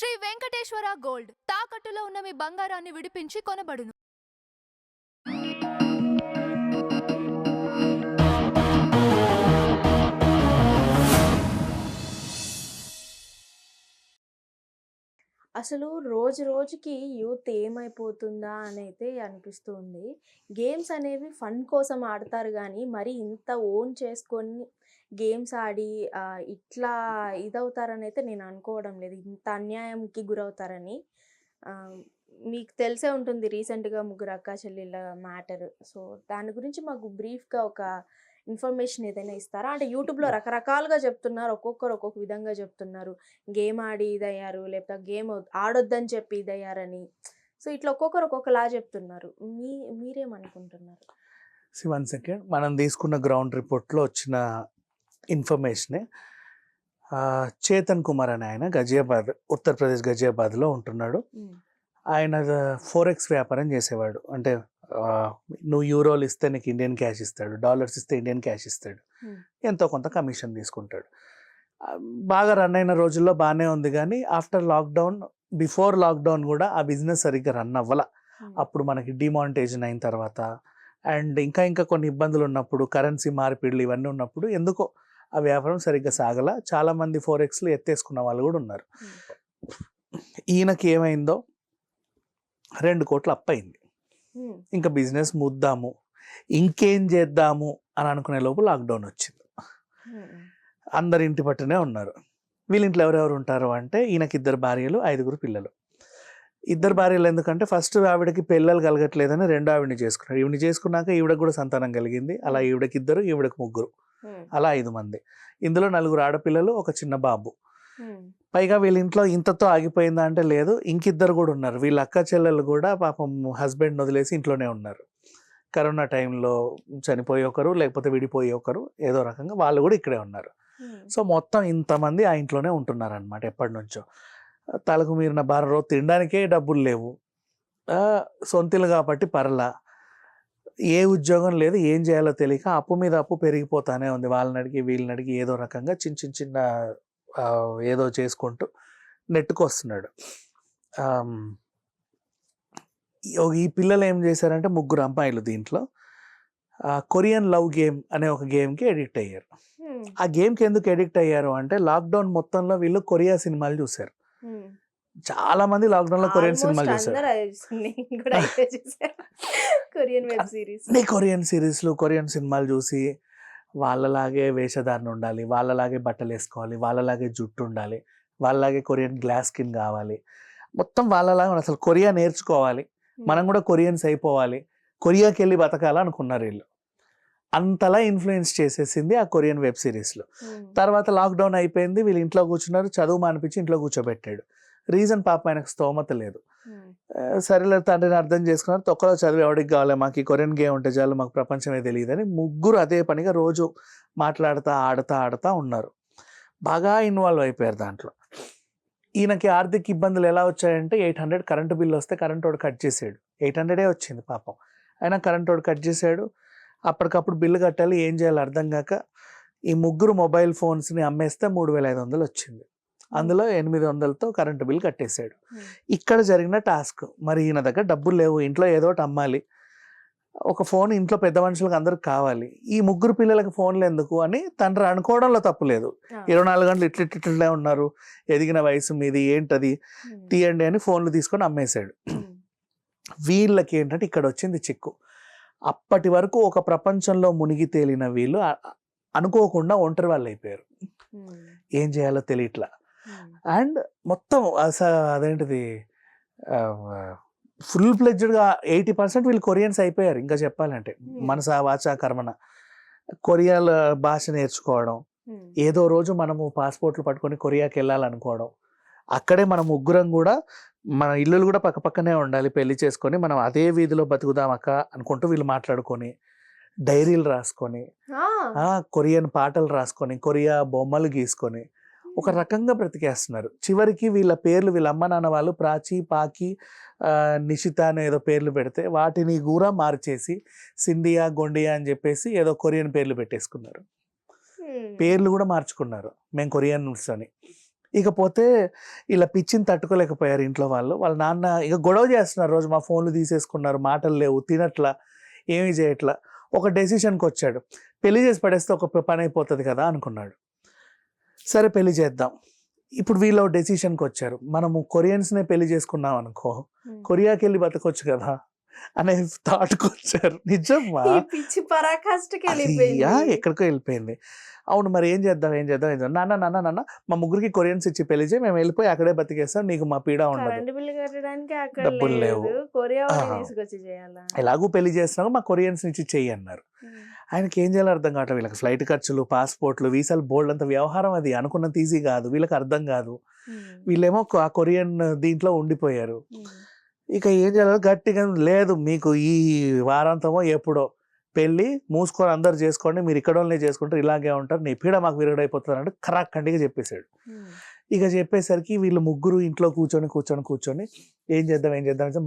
Shri Venkateswara gold తాకట్టులో ఉన్న మీ బంగారాన్ని విడిపించి కొనబడును. అసలు రోజు రోజుకి యూత్ ఏమైపోతుందా అనైతే అనిపిస్తుంది. గేమ్స్ అనేవి ఫన్ కోసం ఆడతారు గానీ, మరి ఇంత ఓన్ చేసుకొని గేమ్స్ ఆడి ఇట్లా ఇదవుతారనైతే నేను అనుకోవడం లేదు. ఇంత అన్యాయంకి గురవుతారని. ఆహ్, మీకు తెలిసే ఉంటుంది రీసెంట్‌గా ముగ్గురు అక్కా చెల్లెళ్ళ మ్యాటర్. సో, దాని గురించి మాకు బ్రీఫ్‌గా ఒక ఇన్ఫర్మేషన్ ఏదైనా ఇస్తారా? అంటే యూట్యూబ్‌లో రకరకాలుగా చెప్తున్నారు. ఒక్కొక్కరు ఒక్కొక్క విధంగా చెప్తున్నారు. గేమ్ ఆడి ఇదయ్యారు. లేకపోతే గేమ్ ఆడొద్దని చెప్పి ఇదయ్యారని. సో, ఇట్లా ఒక్కొక్కరు ఒక్కొక్కలా చెప్తున్నారు. మీరేమనుకుంటున్నారు? One second. మనం తీసుకున్న గ్రౌండ్ రిపోర్ట్‌లో వచ్చిన ఇన్ఫర్మేషనే. చేతన్ కుమార్ అనే ఆయన గజియాబాద్, ఉత్తరప్రదేశ్ గజియాబాద్‌లో ఉంటున్నాడు. ఆయన ఫోరెక్స్ వ్యాపారం చేసేవాడు. అంటే నువ్వు యూరోలు ఇస్తే నీకు ఇండియన్ క్యాష్ ఇస్తాడు, డాలర్స్ ఇస్తే ఇండియన్ క్యాష్ ఇస్తాడు, ఎంతో కొంత కమిషన్ తీసుకుంటాడు. బాగా రన్ అయిన రోజుల్లో బాగానే ఉంది, కానీ ఆఫ్టర్ లాక్డౌన్, బిఫోర్ లాక్డౌన్ కూడా ఆ బిజినెస్ సరిగ్గా రన్ అవ్వాల. అప్పుడు మనకి డిమానిటైజేషన్ అయిన తర్వాత అండ్ ఇంకా కొన్ని ఇబ్బందులు ఉన్నప్పుడు, కరెన్సీ మార్పిడులు ఇవన్నీ ఉన్నప్పుడు ఎందుకో ఆ వ్యాపారం సరిగ్గా సాగల. చాలామంది ఫోరెక్స్లు ఎత్తేసుకున్న వాళ్ళు కూడా ఉన్నారు. ఈయనకి ఏమైందో 2 కోట్లు అప్పయింది. ఇంకా బిజినెస్ ముద్దాము, ఇంకేం చేద్దాము అని అనుకునే లోపు లాక్డౌన్ వచ్చింది. అందరు ఇంటి పట్టునే ఉన్నారు. వీళ్ళ ఇంట్లో ఎవరెవరు ఉంటారు అంటే, ఈయనకి 2 భార్యలు, 5 పిల్లలు. 2 భార్యలు ఎందుకంటే, ఫస్ట్ ఆవిడకి పిల్లలు కలగట్లేదని రెండో ఆవిడని చేసుకున్నాడు. ఈవిని చేసుకున్నాక ఈవిడకి కూడా సంతానం కలిగింది. అలా ఈవిడకి 2, ఈవిడకి 3, అలా 5 మంది. ఇందులో 4 ఆడపిల్లలు, ఒక చిన్న బాబు. పైగా వీళ్ళ ఇంట్లో ఇంతతో ఆగిపోయిందా అంటే లేదు, ఇంకిద్దరు కూడా ఉన్నారు. వీళ్ళ అక్క చెల్లెలు కూడా పాపం హస్బెండ్ వదిలేసి ఇంట్లోనే ఉన్నారు. కరోనా టైంలో చనిపోయి ఒకరు, లేకపోతే విడిపోయి ఒకరు, ఏదో రకంగా వాళ్ళు కూడా ఇక్కడే ఉన్నారు. సో మొత్తం ఇంతమంది ఆ ఇంట్లోనే ఉంటున్నారు అనమాట ఎప్పటి నుంచో. తలకు మీరిన భారం, తినడానికే డబ్బులు లేవు, సొంతిలు కాబట్టి పర్లా, ఏ ఉద్యోగం లేదు, ఏం చేయాలో తెలియక అప్పు మీద అప్పు పెరిగిపోతానే ఉంది. వాళ్ళని అడిగి వీళ్ళని అడిగి ఏదో రకంగా చిన్న ఏదో చేసుకుంటూ నెట్టుకొస్తున్నాడు. ఈ పిల్లలు ఏం చేశారంటే, 3 అమ్మాయిలు దీంట్లో కొరియన్ లవ్ గేమ్ అనే ఒక గేమ్కి ఎడిక్ట్ అయ్యారు. ఆ గేమ్కి ఎందుకు ఎడిక్ట్ అయ్యారు అంటే, లాక్డౌన్ మొత్తంలో వీళ్ళు కొరియా సినిమాలు చూశారు. చాలా మంది లాక్డౌన్ లో కొరియన్ సినిమాలు చూశారు. కొరియన్ సిరీస్లు, కొరియన్ సినిమాలు చూసి వాళ్ళలాగే వేషధారణ ఉండాలి, వాళ్ళలాగే బట్టలు వేసుకోవాలి, వాళ్ళలాగే జుట్టు ఉండాలి, వాళ్ళలాగే కొరియన్ గ్లాస్ స్కిన్ కావాలి, మొత్తం వాళ్ళలాగా అసలు కొరియా నేర్చుకోవాలి, మనం కూడా కొరియన్స్ అయిపోవాలి, కొరియాకి వెళ్ళి బతకాలనుకున్నారు వీళ్ళు. అంతలా ఇన్ఫ్లుయెన్స్ చేసేసింది ఆ కొరియన్ వెబ్ సిరీస్లో. తర్వాత లాక్డౌన్ అయిపోయింది, వీళ్ళు ఇంట్లో కూర్చున్నారు, చదువు మానిపించి ఇంట్లో కూర్చోబెట్టాడు. రీజన్ పాప ఆయనకు స్తోమత లేదు. సరేలే తండ్రిని అర్థం చేసుకున్నారు, తొక్కలో చదువు ఎవరికి కావాలి, మాకు ఈ కొరియన్ గేమ్ ఉంటే చాలు, మాకు ప్రపంచమే తెలియదని 3 అదే పనిగా రోజు మాట్లాడుతూ ఆడుతూ ఉన్నారు. బాగా ఇన్వాల్వ్ అయిపోయారు దాంట్లో. ఈయనకి ఆర్థిక ఇబ్బందులు ఎలా వచ్చాయంటే, 800 కరెంటు బిల్లు వస్తే కరెంట్ వాడు కట్ చేసాడు. 800 వచ్చింది పాపం, అయినా కరెంట్ వాడు కట్ చేశాడు. అప్పటికప్పుడు బిల్లు కట్టాలి, ఏం చేయాలో అర్థం కాక ఈ 3 మొబైల్ ఫోన్స్ని అమ్మేస్తే 3500 వచ్చింది. అందులో 800తో కరెంటు బిల్ కట్టేశాడు. ఇక్కడ జరిగిన టాస్క్, మరి ఈయన దగ్గర డబ్బులు లేవు, ఇంట్లో ఏదో ఒకటి అమ్మాలి, ఒక ఫోన్ ఇంట్లో పెద్ద మనుషులకు అందరికి కావాలి, ఈ 3 పిల్లలకి ఫోన్లు ఎందుకు అని తండ్రి అనుకోవడంలో తప్పు లేదు. 24 గంటలు ఇట్లే ఉన్నారు, ఎదిగిన వయసు మీది ఏంటది, తీయండి అని ఫోన్లు తీసుకొని అమ్మేశాడు. వీళ్ళకి ఏంటంటే ఇక్కడ వచ్చింది చిక్కు. అప్పటి వరకు ఒక ప్రపంచంలో మునిగి తేలిన వీళ్ళు అనుకోకుండా ఒంటరి వాళ్ళు అయిపోయారు. ఏం చేయాలో తెలియట్లా. అండ్ మొత్తం అదేంటిది, ఫుల్ ఫ్లెడ్జ్డ్గా 80% వీళ్ళు కొరియన్స్ అయిపోయారు. ఇంకా చెప్పాలంటే మనస వాచ కర్మన కొరియాల భాష నేర్చుకోవడం, ఏదో రోజు మనము పాస్పోర్ట్లు పట్టుకొని కొరియాకి వెళ్ళాలనుకోవడం, అక్కడే మనం 3 కూడా మన ఇల్లులు కూడా పక్కనే ఉండాలి, పెళ్లి చేసుకొని మనం అదే వీధిలో బతుకుదాం అక్క అనుకుంటూ వీళ్ళు మాట్లాడుకొని, డైరీలు రాసుకొని, కొరియన్ పాటలు రాసుకొని, కొరియా బొమ్మలు గీసుకొని ఒక రకంగా బ్రతికేస్తున్నారు. చివరికి వీళ్ళ పేర్లు, వీళ్ళ అమ్మ నాన్న వాళ్ళు ప్రాచి, పాకి, నిషిత అని ఏదో పేర్లు పెడితే వాటిని కూడా మార్చేసి సిండియా, గొండియా అని చెప్పేసి ఏదో కొరియన్ పేర్లు పెట్టేసుకున్నారు. పేర్లు కూడా మార్చుకున్నారు, మేము కొరియన్స్ అని. ఇకపోతే ఇలా పిచ్చిని తట్టుకోలేకపోయారు ఇంట్లో వాళ్ళు. వాళ్ళ నాన్న ఇక గొడవ చేస్తున్నారు రోజు. మా ఫోన్లు తీసేసుకున్నారు, మాటలు లేవు, తినట్లా, ఏమీ చేయట్లా. ఒక డెసిషన్కి వచ్చాడు. పెళ్లి చేసి పడేస్తే ఒక పని అయిపోతుంది కదా అనుకున్నాడు. సరే పెళ్లి చేద్దాం. ఇప్పుడు వీళ్ళు డెసిషన్కి వచ్చారు. మనము కొరియన్స్నే పెళ్లి చేసుకున్నాం అనుకో, కొరియాకి వెళ్ళి బతకొచ్చు కదా అనే థాట్కి వచ్చారు. నిజమ్మా, ఈ పిచ్చి పరాకాష్ఠకి అది వెళ్ళిపోయింది. ఎక్కడికో వెళ్ళిపోయింది. అవును మరి ఏం చేద్దాం నాన్న మా ముగ్గురికి కొరియన్స్ ఇచ్చి పెళ్లి చేయి, మేము వెళ్ళిపోయి అక్కడే బతికేస్తాం, నీకు మా పీడ ఉండదు, కరెంట్ బిల్లు కట్టడానికి అక్కడ డబ్బులు లేవు, లేదు, కొరియా వాళ్ళని ఆహా. తీసుకొచ్చి చేయాలా? ఎలాగూ పెళ్లి చేస్తున్నావు, మా కొరియన్స్ నుంచి చెయ్యి అన్నారు. ఆయనకి ఏం చేయాలో అర్థం కావట్లేదు. వీళ్ళకి ఫ్లైట్ ఖర్చులు, పాస్పోర్ట్లు, వీసాలు, బోల్డ్ అంత వ్యవహారం. అది అనుకున్నంత ఈజీ కాదు, వీళ్ళకి అర్థం కాదు. వీళ్ళేమో ఆ కొరియన్ దీంట్లో ఉండిపోయారు. ఇక ఏం చేయాలో గట్టిగా, లేదు మీకు ఈ వారాంతమో ఎప్పుడో పెళ్ళి, మూసుకొని అందరు చేసుకోండి, మీరు ఇక్కడ వాళ్ళనే చేసుకుంటారు, ఇలాగే ఉంటారు, నీ పీడ మాకు విరగడైపోతుంది అంటే ఖరాఖండిగా చెప్పేశాడు. ఇక చెప్పేసరికి వీళ్ళు ముగ్గురు ఇంట్లో కూర్చొని ఏం చేద్దాం అంటే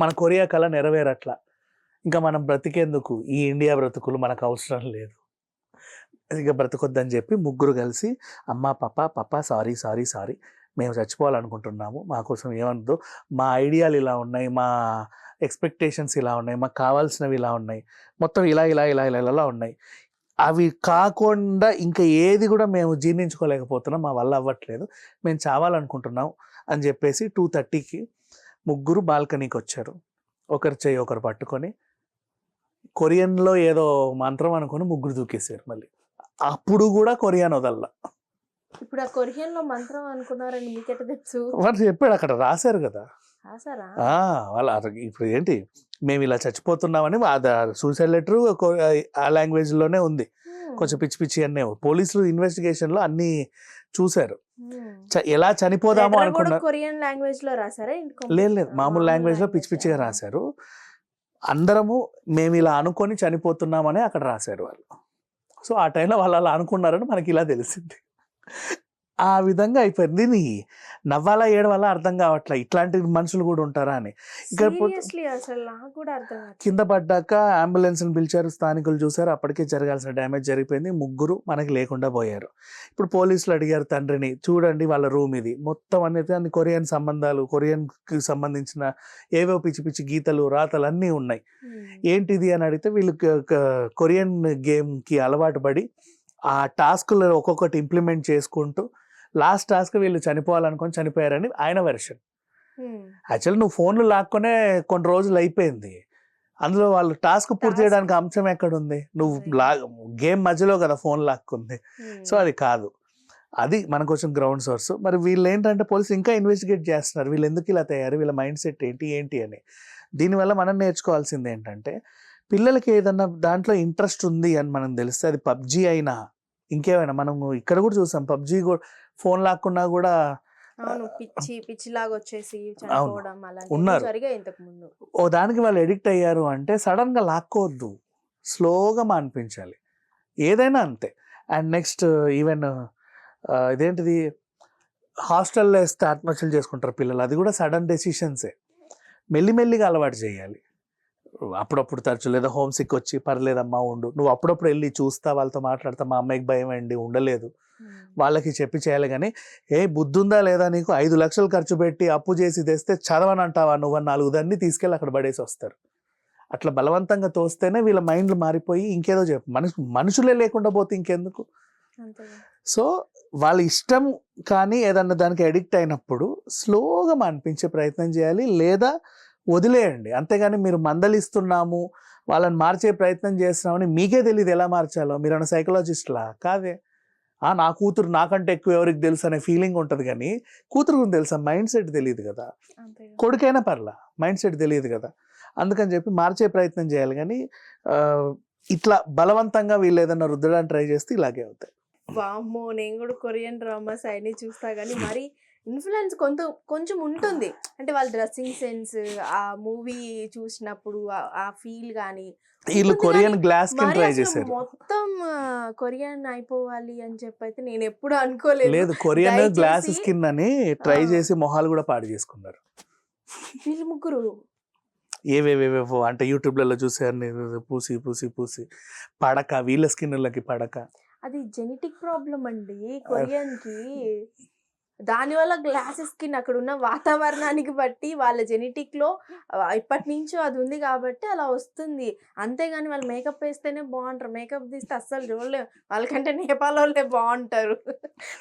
మన కొరియా కళ నెరవేరట్లా, ఇంకా మనం బ్రతికేందుకు ఈ ఇండియా బ్రతుకులు మనకు అవసరం లేదు, ఇక బ్రతకొద్దని చెప్పి ముగ్గురు కలిసి అమ్మ పప్ప సారీ మేము చచ్చిపోవాలనుకుంటున్నాము, మా కోసం ఏమనుదో, మా ఐడియాలు ఇలా ఉన్నాయి, మా ఎక్స్పెక్టేషన్స్ ఇలా ఉన్నాయి, మాకు కావాల్సినవి ఇలా ఉన్నాయి, మొత్తం ఇలా ఉన్నాయి, అవి కాకుండా ఇంకా ఏది కూడా మేము జీర్ణించుకోలేకపోతున్నాం, మా వల్ల అవ్వట్లేదు, మేము చావాలనుకుంటున్నాం అని చెప్పేసి 2:30కి ముగ్గురు బాల్కనీకి వచ్చారు. ఒకరి చెయ్యి ఒకరు పట్టుకొని కొరియన్లో ఏదో మంత్రం అనుకొని ముగ్గురు దూకేశారు. మళ్ళీ అప్పుడు కూడా కొరియన్ వదల్లా. ఇప్పుడు ఆ కొరియన్ లో మంత్రం అనుకున్నారని మీకెట తెలుసు? వాడు చెప్పాడు, అక్కడ రాశారు కదా. రాసారా? వాళ్ళ ఇప్పుడు ఏంటి, మేము ఇలా చచ్చిపోతున్నామని సూసైడ్ లెటర్ ఆ లాంగ్వేజ్లోనే ఉంది. కొంచెం పిచ్చి అన్నీ పోలీసులు ఇన్వెస్టిగేషన్లో అన్నీ చూశారు. ఎలా చనిపోదాము అనుకున్నారు. కొరియన్ లాంగ్వేజ్ లో రాసారా? లేదు, మామూలు లాంగ్వేజ్లో పిచ్చిగా రాశారు. అందరము మేము ఇలా అనుకొని చనిపోతున్నామని అక్కడ రాశారు వాళ్ళు. సో ఆ టైంలో వాళ్ళు అలా అనుకున్నారని మనకి ఇలా తెలిసింది. ఆ విధంగా అయిపోయింది. దీన్ని నవ్వాలా ఏడవాలా అర్థం కావట్లే, ఇట్లాంటి మనుషులు కూడా ఉంటారా అని. కింద పడ్డాక అంబులెన్స్ పిలిచారు, స్థానికులు చూసారు, అప్పటికే జరగాల్సిన డ్యామేజ్ జరిగిపోయింది, ముగ్గురు మనకి లేకుండా పోయారు. ఇప్పుడు పోలీసులు అడిగారు తండ్రిని, చూడండి వాళ్ళ రూమ్ ఇది, మొత్తం అనేది అన్ని కొరియన్ సంబంధాలు, కొరియన్కి సంబంధించిన ఏవో పిచ్చి గీతలు, రాతలు అన్నీ ఉన్నాయి, ఏంటిది అని అడిగితే వీళ్ళు కొరియన్ గేమ్కి అలవాటు పడి ఆ టాస్క్లు ఒక్కొక్కటి ఇంప్లిమెంట్ చేసుకుంటూ లాస్ట్ టాస్క్ వీళ్ళు చనిపోవాలనుకొని చనిపోయారని ఆయన వెర్షన్. యాక్చువల్లీ నువ్వు ఫోన్లు లాక్కునే కొన్ని రోజులు అయిపోయింది, అందులో వాళ్ళు టాస్క్ పూర్తి చేయడానికి అంశం ఎక్కడుంది? నువ్వు గేమ్ మధ్యలో కదా ఫోన్ లాక్కుంది. సో అది కాదు, అది మన కొంచెం గ్రౌండ్ సోర్స్. మరి వీళ్ళు ఏంటంటే పోలీసులు ఇంకా ఇన్వెస్టిగేట్ చేస్తున్నారు, వీళ్ళు ఎందుకు ఇలా తయారు, వీళ్ళ మైండ్ సెట్ ఏంటి అని. దీనివల్ల మనం నేర్చుకోవాల్సింది ఏంటంటే, పిల్లలకి ఏదన్నా దాంట్లో ఇంట్రెస్ట్ ఉంది అని మనం తెలిస్తే, అది పబ్జీ అయినా ఇంకేమైనా, మనం ఇక్కడ కూడా చూసాం పబ్జీ కూడా ఫోన్ లాక్కున్నా కూడా పిచ్చిలాగా వచ్చేసి ఉన్నారు. ఓ దానికి వాళ్ళు ఎడిక్ట్ అయ్యారు అంటే సడన్ గా లాక్కోవద్దు, స్లోగా మాన్పించాలి, ఏదైనా అంతే. అండ్ నెక్స్ట్ ఈవెన్ ఇదేంటిది, హాస్టల్లో వేస్తే ఆత్మహత్యలు చేసుకుంటారు పిల్లలు, అది కూడా సడన్ డెసిషన్సే, మెల్లిమెల్లిగా అలవాటు చేయాలి. అప్పుడప్పుడు తరచు, లేదా హోమ్ సిక్ వచ్చి పర్లేదమ్మా ఉండు, నువ్వు అప్పుడప్పుడు వెళ్ళి చూస్తా, వాళ్ళతో మాట్లాడతా, మా అమ్మాయికి భయం అండి ఉండలేదు, వాళ్ళకి చెప్పి చేయాలి. కానీ బుద్ధి ఉందా లేదా నీకు, 5 లక్షలు ఖర్చు పెట్టి అప్పు చేసి తెస్తే చదవనంటావా నువ్వు, 4 దాన్ని తీసుకెళ్ళి అక్కడ పడేసి వస్తారు. అట్లా బలవంతంగా తోస్తేనే వీళ్ళ మైండ్లు మారిపోయి ఇంకేదో మనుషులే లేకుండా పోతే ఇంకెందుకు. సో వాళ్ళ ఇష్టం కానీ ఏదన్నా దానికి అడిక్ట్ అయినప్పుడు స్లోగా మాన్పించే ప్రయత్నం చేయాలి, లేదా వదిలేయండి. అంతేగాని మీరు మందలిస్తున్నాము, వాళ్ళని మార్చే ప్రయత్నం చేస్తున్నామని మీకే తెలియదు ఎలా మార్చాలో, మీరన్న సైకలాజిస్ట్లా కాదే. నా కూతురు నాకంటే ఎక్కువ ఎవరికి తెలుసు అనే ఫీలింగ్ ఉంటుంది, కానీ కూతురు తెలుసా, మైండ్ సెట్ తెలియదు కదా, కొడుకైనా పర్లా మైండ్ సెట్ తెలియదు కదా. అందుకని చెప్పి మార్చే ప్రయత్నం చేయాలి, కానీ ఇట్లా బలవంతంగా వీళ్ళు ఏదన్నా రుద్దడానికి ట్రై చేస్తే ఇలాగే అవుతాయి. వామ్మో, నేను కూడా కొరియన్ డ్రామాస్ అన్ని చూస్తా, కానీ మరి ఇన్ఫ్లుయెన్స్ కొంచెం ఉంటుంది. అంటే వాళ్ళ డ్రెస్సింగ్ సెన్స్, ఆ మూవీ చూసినప్పుడు ఆ ఫీల్ కానీ, వీళ్ళు కొరియన్ గ్లాస్ స్కిన్ ట్రై చేశారు, మొత్తం కొరియన్ అయిపోవాలి అని చెప్పి అయితే నేను ఎప్పుడు అనుకోలేదు. లేదు, కొరియన్ గ్లాస్ స్కిన్ అని ట్రై చేసి మొహాలు కూడా పాడు చేసుకున్నారు వీళ్ళు ముగ్గురు. ఏవేవేవో అంటే యూట్యూబ్లలో చూసారు, పూసి పడక, వీళ్ళ స్కిన్లకి పడక. అది జెనెటిక్ ప్రాబ్లం అండి కొరియన్ కి. దానివల్ల గ్లాసెస్ స్కిన్ అక్కడ ఉన్న వాతావరణానికి బట్టి వాళ్ళ జెనెటిక్లో ఇప్పటి నుంచో అది ఉంది కాబట్టి అలా వస్తుంది. అంతేగాని వాళ్ళు మేకప్ వేస్తేనే బాగుంటారు, మేకప్ తీస్తే అస్సలు చూడలేము. వాళ్ళకంటే నేపాల్ వాళ్ళే బాగుంటారు.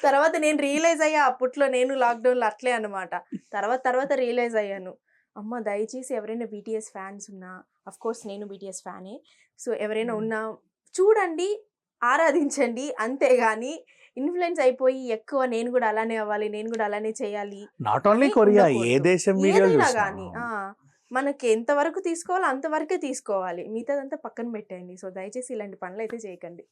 తర్వాత నేను రియలైజ్ అయ్యా, అప్పట్లో నేను లాక్డౌన్లో అట్లే అనమాట. తర్వాత రియలైజ్ అయ్యాను, అమ్మ దయచేసి ఎవరైనా బీటీఎస్ ఫ్యాన్స్ ఉన్నా, అఫ్ కోర్స్ నేను బీటీఎస్ ఫ్యానే, సో ఎవరైనా ఉన్నా చూడండి, ఆరాధించండి, అంతేగాని ఇన్ఫ్లుయెన్స్ అయిపోయి ఎక్కువ నేను కూడా అలానే అవ్వాలి, నేను కూడా అలానే చేయాలి నాట్ ఓన్లీ అని కొరియా, ఏ ఉండకూడదు. దేశం వీడియో ఏదైనా చూసినా కానీ మనకి ఎంతవరకు తీసుకోవాలో అంతవరకే తీసుకోవాలి, మిగతాదంతా పక్కన పెట్టండి. సో దయచేసి ఇలాంటి పనులు అయితే చేయకండి.